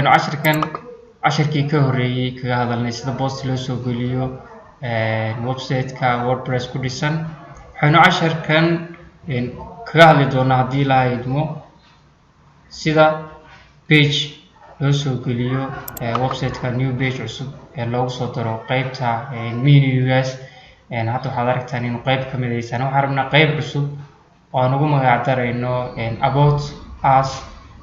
waxaynu cashirkii ka horeeyay kaga hadalnay sida post loo soo geliyo website-ka WordPress ku dhisan. waxaynu cashirkan kaga hadli doonaa haddii la idmo sida page loo soo geliyo website-ka new page cusub loogu soo daro qaybta menu-gaas. hadda waxaad aragtaan in qayb ka mid aysan waxaan rabnaa qayb cusub oo aan ugu magac darayno about us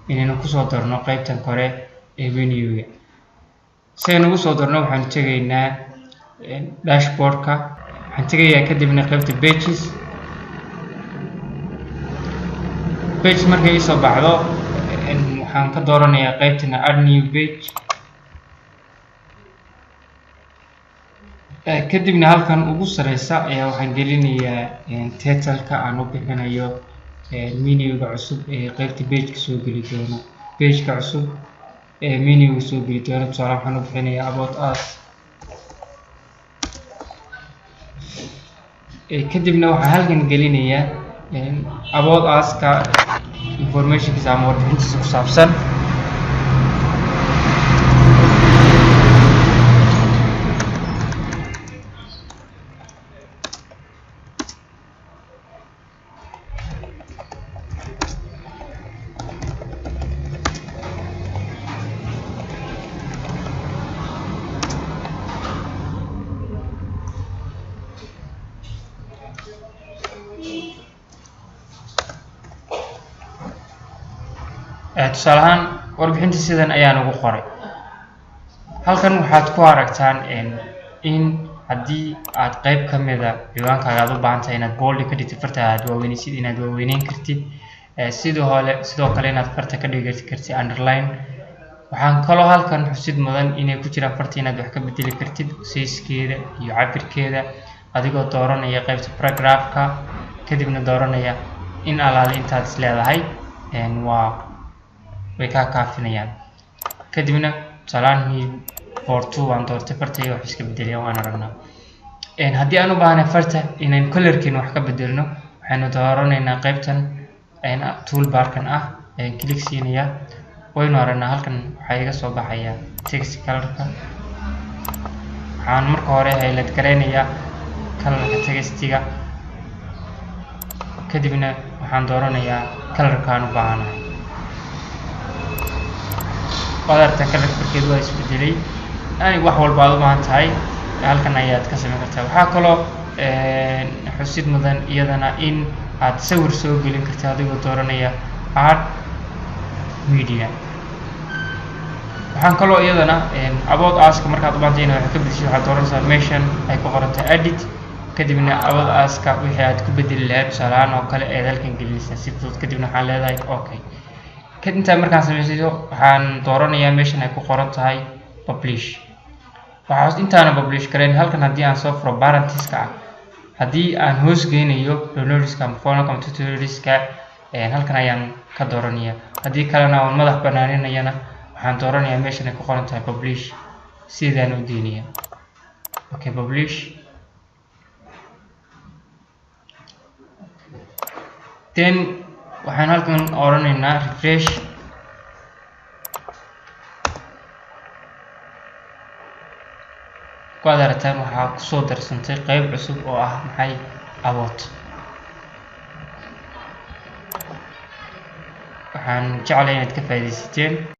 inaynu kusoo darno qaybtan kore ee menu-ga. si aynu ugu soo darno waxaan tegaynaa dashboard-ka, waxaan tegayaa kadibna qaybta pages. page markay ii soo baxdo waxaan ka dooranayaa qaybtana add new page. kadibna halkan ugu sareysa ayaa waxaan gelinayaa title-ka aan u bixinayo menu-ga cusub ee qaybta page-ka soo geli doono. page-ka cusub ee menu-ga soo geli doono tusaale waxaan u bixinayaa about us. kadibna waxaan halkan gelinayaa about us-ka information-kiisa ama warbixintiisa ku saabsan. tusaale ahaan warbixinta sidan ayaan ugu qoray. halkan waxaad ku aragtaan in haddii aad qayb ka mida ciwaankaaga aad u baahan tahay inaad bold ka dhigtid, farta aad waaweynaysid inaad waaweyneyn kartid, sidoo kale inaad farta ka dhigi kartid underline. waxaan kaloo halkan xusid mudan inay ku jiraan farta inaad wax ka bedeli kartid sizekeeda iyo cabirkeeda adigoo dooranaya qaybta paragraph-ka, kadibna dooranaya in alaale intaad is leedahay way ka kaafinayaan. kadibna tusaalahan for2 waan doortay farta iyo wax iska bedelaya waan aragnaa. haddii aan u baahnahay farta inaan color-keena wax ka bedelno waxaynu dooranaynaa qaybtan toolbar-kan ah click siinaya. waynu aragnaa halkan waxaa iga soo baxaya text color-ka. waxaan marka hore highlight gareynayaa color-ka text-ga, kadibna waxaan dooranayaa color-ka aan u baahanahay. qadarta color-keedu waa isbedelay. wax walba aad u baahan tahay halkan ayaad ka samayn kartaa. waxaa kaloo xusid mudan iyadana in aad sawir soo gelin karta adigoo dooranaya add media. waxaan kaloo iyadana about us-ka markaad u baahantay inaad wax ka bedesho waxaad dooranaysaa meeshan ay ku qorantahay edit, kadibna about us-ka wixii aad ku bedeli lahayd tusaale ahaan oo kale eed halkan gelinaysaa si fudud. kadibna waxaan leedahay okay. intaa markaan samaysayo waxaan dooranayaa meeshan ay ku qoran tahay publish. waxaa intaana publish karayn halkan haddii aan soo furo parenthesis-ka ah, haddii aan hoos geynayo downloads-ka ama folder-ka ama tutorials-ka halkan ayaan ka dooranaya. haddii kalena aan madax banaaninayana waxaan dooranayaa meeshan ay ku qoran tahay publish, sidaan u deynaya. okay publish. then waxaan halkan oranaynaa refresh. waad aragtaan waxaa kusoo darsantay qayb cusub oo ah maxay about. waxaan jeclahay inaad ka faa'iidaysateen.